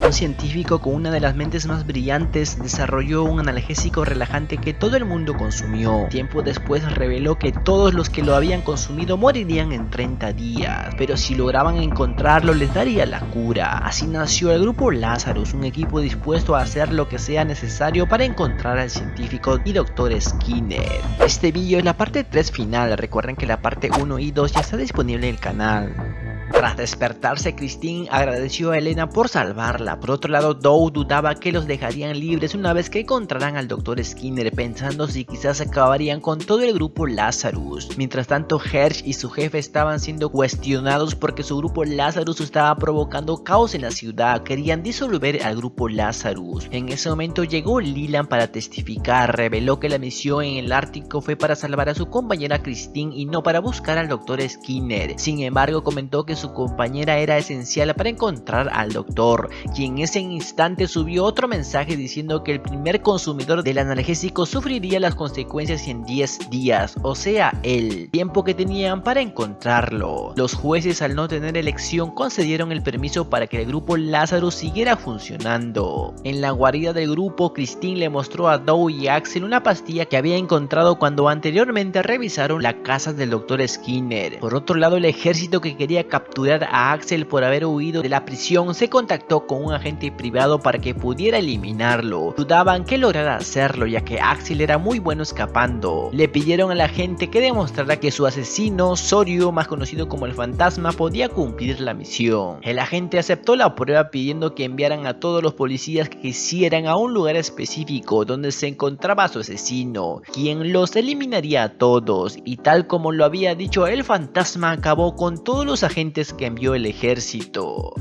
Un científico con una de las mentes más brillantes desarrolló un analgésico relajante que todo el mundo consumió. Tiempo después reveló que todos los que lo habían consumido morirían en 30 días, pero si lograban encontrarlo les daría la cura. Así nació el grupo Lazarus, un equipo dispuesto a hacer lo que sea necesario para encontrar al científico y Dr. Skinner. Este vídeo es la parte 3 final, recuerden que la parte 1 y 2 ya está disponible en el canal. Tras despertarse, Christine agradeció a Elena por salvarla. Por otro lado, Doug dudaba que los dejarían libres una vez que encontraran al Dr. Skinner, pensando si quizás acabarían con todo el grupo Lazarus. Mientras tanto, Hersh y su jefe estaban siendo cuestionados porque su grupo Lazarus estaba provocando caos en la ciudad. Querían disolver al grupo Lazarus. En ese momento llegó Leland para testificar. Reveló que la misión en el Ártico fue para salvar a su compañera Christine y no para buscar al Dr. Skinner. Sin embargo, comentó que su compañera era esencial para encontrar al doctor, quien en ese instante subió otro mensaje diciendo que el primer consumidor del analgésico sufriría las consecuencias en 10 días, o sea, el tiempo que tenían para encontrarlo. Los jueces, al no tener elección, concedieron el permiso para que el grupo Lazarus siguiera funcionando. En la guarida del grupo, Christine le mostró a Doug y Axel una pastilla que había encontrado cuando anteriormente revisaron la casa del Dr. Skinner. Por otro lado, el ejército, que quería capturar a Axel por haber huido de la prisión, se contactó con un agente privado para que pudiera eliminarlo. Dudaban que lograra hacerlo, ya que Axel era muy bueno escapando. Le pidieron al agente que demostrara que su asesino, Soryu, más conocido como el Fantasma, podía cumplir la misión. El agente aceptó la prueba pidiendo que enviaran a todos los policías que quisieran a un lugar específico donde se encontraba su asesino, quien los eliminaría a todos, y tal como lo había dicho el Fantasma, acabó con todos los agentes que envió el ejército.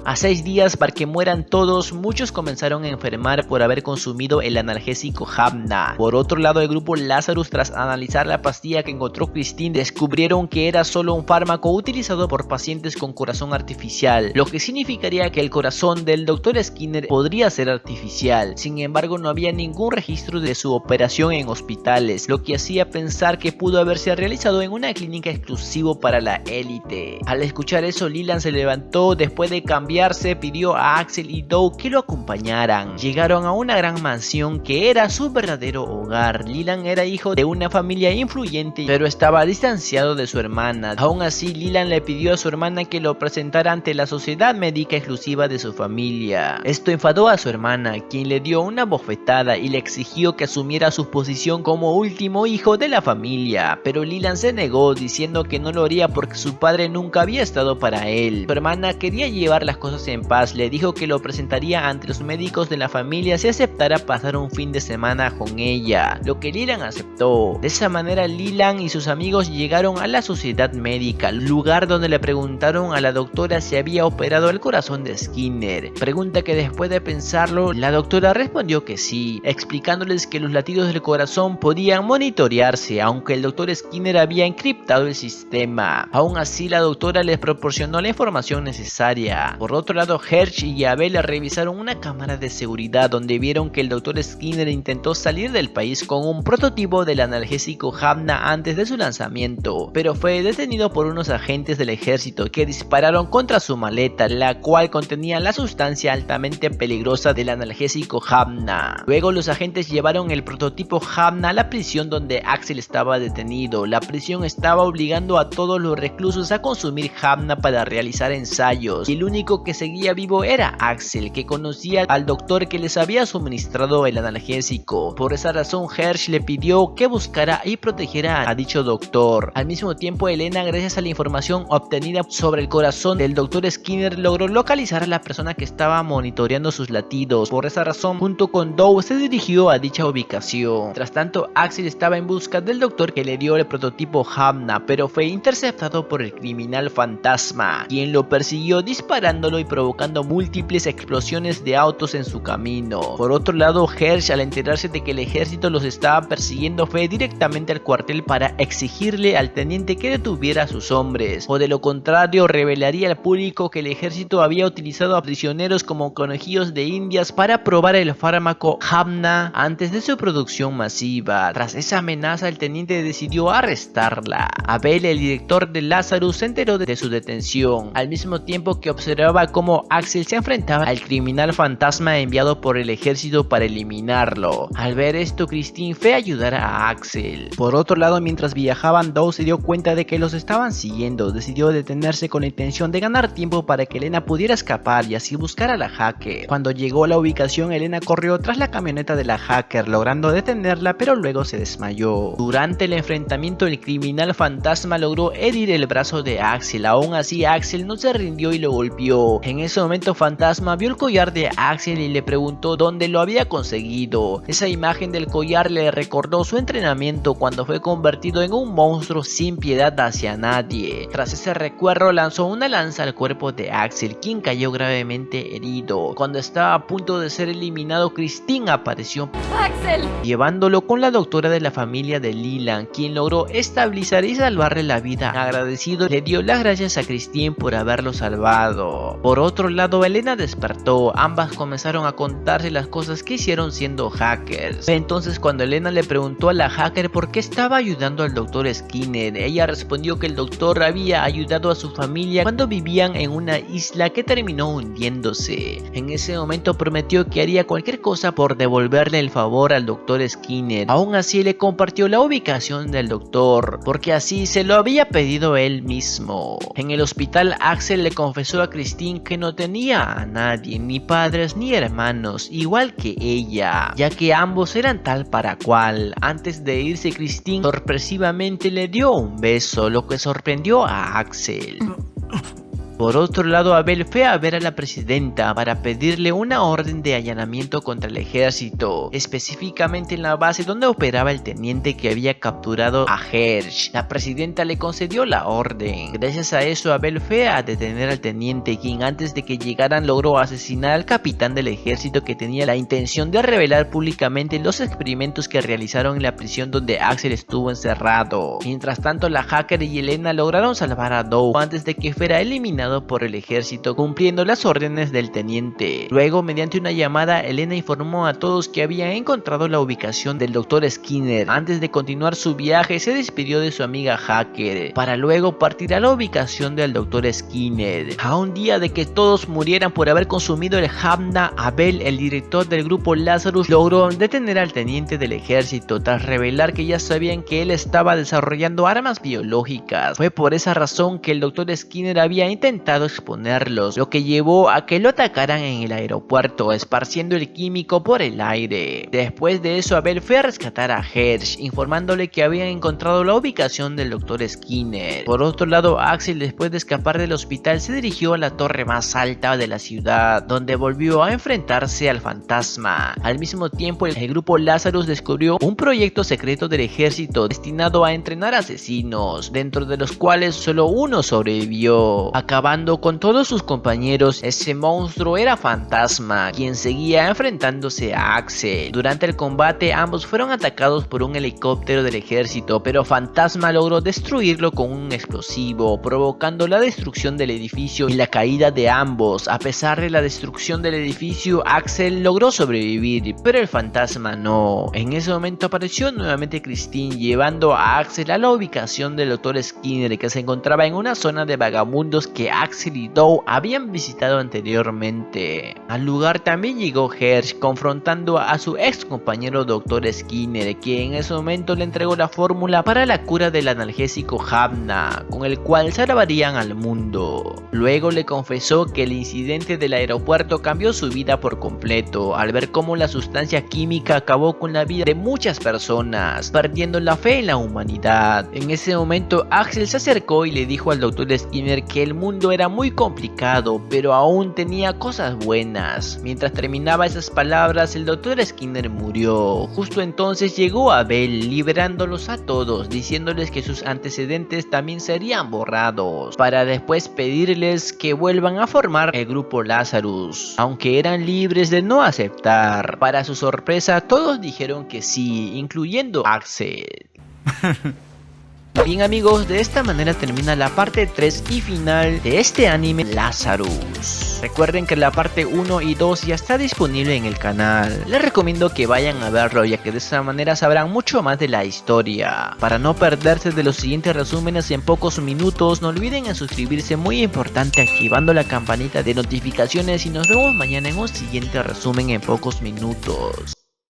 A 6 días para que mueran todos, muchos comenzaron a enfermar por haber consumido el analgésico Hamna. Por otro lado, el grupo Lazarus, tras analizar la pastilla que encontró Christine, descubrieron que era solo un fármaco utilizado por pacientes con corazón artificial, lo que significaría que el corazón del Dr. Skinner podría ser artificial. Sin embargo, no había ningún registro de su operación en hospitales, lo que hacía pensar que pudo haberse realizado en una clínica exclusiva para la élite. Al escuchar eso, Leland se levantó. Después de cambiar, pidió a Axel y Doug que lo acompañaran. Llegaron a una gran mansión que era su verdadero hogar. Leland era hijo de una familia influyente, pero estaba distanciado de su hermana. Aún así, Leland le pidió a su hermana que lo presentara ante la sociedad médica exclusiva de su familia. Esto enfadó a su hermana, quien le dio una bofetada y le exigió que asumiera su posición como último hijo de la familia, pero Leland se negó, diciendo que no lo haría porque su padre nunca había estado para él. Su hermana quería llevar las cosas en paz. Le dijo que lo presentaría ante los médicos de la familia si aceptara pasar un fin de semana con ella, lo que Leland aceptó. De esa manera, Leland y sus amigos llegaron a la sociedad médica, lugar donde le preguntaron a la doctora si había operado el corazón de Skinner, pregunta que después de pensarlo, la doctora respondió que sí, explicándoles que los latidos del corazón podían monitorearse, aunque el Dr. Skinner había encriptado el sistema. Aún así, la doctora les proporcionó la información necesaria. Por otro lado, Hersh y Abel revisaron una cámara de seguridad donde vieron que el Dr. Skinner intentó salir del país con un prototipo del analgésico Hamna antes de su lanzamiento, pero fue detenido por unos agentes del ejército que dispararon contra su maleta, la cual contenía la sustancia altamente peligrosa del analgésico Hamna. Luego, los agentes llevaron el prototipo Hamna a la prisión donde Axel estaba detenido. La prisión estaba obligando a todos los reclusos a consumir Hamna para realizar ensayos, y el único que seguía vivo era Axel, que conocía al doctor que les había suministrado el analgésico. Por esa razón, Hersh le pidió que buscara y protegiera a dicho doctor. Al mismo tiempo, Elena, gracias a la información obtenida sobre el corazón del Dr. Skinner, logró localizar a la persona que estaba monitoreando sus latidos. Por esa razón, junto con Doug, se dirigió a dicha ubicación. Tras tanto, Axel estaba en busca del doctor que le dio el prototipo Hamna, pero fue interceptado por el criminal Fantasma, quien lo persiguió disparándolo y provocando múltiples explosiones de autos en su camino. Por otro lado, Hersh, al enterarse de que el ejército los estaba persiguiendo, fue directamente al cuartel para exigirle al teniente que detuviera a sus hombres, o de lo contrario revelaría al público que el ejército había utilizado a prisioneros como conejillos de indias para probar el fármaco Hamna antes de su producción masiva. Tras esa amenaza, el teniente decidió arrestarla. Abel, el director de Lazarus, se enteró de su detención, al mismo tiempo que observaba mostraba cómo Axel se enfrentaba al criminal fantasma enviado por el ejército para eliminarlo. Al ver esto, Christine fue a ayudar a Axel. Por otro lado, mientras viajaban, Doe se dio cuenta de que los estaban siguiendo. Decidió detenerse con la intención de ganar tiempo para que Elena pudiera escapar y así buscar a la hacker. Cuando llegó a la ubicación, Elena corrió tras la camioneta de la hacker, logrando detenerla, pero luego se desmayó. Durante el enfrentamiento, el criminal fantasma logró herir el brazo de Axel. Aún así, Axel no se rindió y lo golpeó. En ese momento, Fantasma vio el collar de Axel y le preguntó dónde lo había conseguido. Esa imagen del collar le recordó su entrenamiento cuando fue convertido en un monstruo sin piedad hacia nadie. Tras ese recuerdo, lanzó una lanza al cuerpo de Axel, quien cayó gravemente herido. Cuando estaba a punto de ser eliminado, Christine apareció, ¡Axel!, llevándolo con la doctora de la familia de Leland, quien logró estabilizar y salvarle la vida. Agradecido, le dio las gracias a Christine por haberlo salvado. Por otro lado, Elena despertó. Ambas comenzaron a contarse las cosas que hicieron siendo hackers. Entonces, cuando Elena le preguntó a la hacker por qué estaba ayudando al Dr. Skinner, ella respondió que el doctor había ayudado a su familia cuando vivían en una isla que terminó hundiéndose. En ese momento prometió que haría cualquier cosa por devolverle el favor al Dr. Skinner. Aún así, le compartió la ubicación del doctor, porque así se lo había pedido él mismo. En el hospital, Axel le confesó a Christine que no tenía a nadie, ni padres ni hermanos, igual que ella, ya que ambos eran tal para cual. Antes de irse, Christine sorpresivamente le dio un beso, lo que sorprendió a Axel. Por otro lado, Abel fue a ver a la presidenta para pedirle una orden de allanamiento contra el ejército, específicamente en la base donde operaba el teniente que había capturado a Hersh. La presidenta le concedió la orden. Gracias a eso, Abel fue a detener al teniente, quien antes de que llegaran logró asesinar al capitán del ejército, que tenía la intención de revelar públicamente los experimentos que realizaron en la prisión donde Axel estuvo encerrado. Mientras tanto, la hacker y Elena lograron salvar a Doe antes de que fuera eliminado por el ejército, cumpliendo las órdenes del teniente. Luego, mediante una llamada, Elena informó a todos que había encontrado la ubicación del Dr. Skinner. Antes de continuar su viaje, se despidió de su amiga hacker, para luego partir a la ubicación del Dr. Skinner. A un día de que todos murieran por haber consumido el Hamna, Abel, el director del grupo Lazarus, logró detener al teniente del ejército tras revelar que ya sabían que él estaba desarrollando armas biológicas. Fue por esa razón que el Dr. Skinner había intentado exponerlos, lo que llevó a que lo atacaran en el aeropuerto, esparciendo el químico por el aire. Después de eso, Abel fue a rescatar a Hersh, informándole que habían encontrado la ubicación del Dr. Skinner. Por otro lado, Axel, después de escapar del hospital, se dirigió a la torre más alta de la ciudad, donde volvió a enfrentarse al fantasma. Al mismo tiempo, el grupo Lazarus descubrió un proyecto secreto del ejército destinado a entrenar asesinos, dentro de los cuales solo uno sobrevivió, acabando con todos sus compañeros. Ese monstruo era Fantasma, quien seguía enfrentándose a Axel. Durante el combate, ambos fueron atacados por un helicóptero del ejército, pero Fantasma logró destruirlo con un explosivo, provocando la destrucción del edificio y la caída de ambos. A pesar de la destrucción del edificio, Axel logró sobrevivir, pero el Fantasma no. En ese momento apareció nuevamente Christine, llevando a Axel a la ubicación del Dr. Skinner, que se encontraba en una zona de vagabundos que Axel y Doe habían visitado anteriormente. Al lugar también llegó Hersh, confrontando a su ex compañero Dr. Skinner, que en ese momento le entregó la fórmula para la cura del analgésico Hamna, con el cual salvarían al mundo. Luego le confesó que el incidente del aeropuerto cambió su vida por completo, al ver cómo la sustancia química acabó con la vida de muchas personas, perdiendo la fe en la humanidad. En ese momento, Axel se acercó y le dijo al Dr. Skinner que el mundo era muy complicado, pero aún tenía cosas buenas. Mientras terminaba esas palabras, el Dr. Skinner murió. Justo entonces llegó Abel, liberándolos a todos, diciéndoles que sus antecedentes también serían borrados, para después pedirles que vuelvan a formar el grupo Lazarus, aunque eran libres de no aceptar. Para su sorpresa, todos dijeron que sí, incluyendo Axel. Bien amigos, de esta manera termina la parte 3 y final de este anime Lazarus. Recuerden que la parte 1 y 2 ya está disponible en el canal. Les recomiendo que vayan a verlo, ya que de esta manera sabrán mucho más de la historia. Para no perderse de los siguientes resúmenes en pocos minutos, no olviden en suscribirse, muy importante, activando la campanita de notificaciones, y nos vemos mañana en un siguiente resumen en pocos minutos.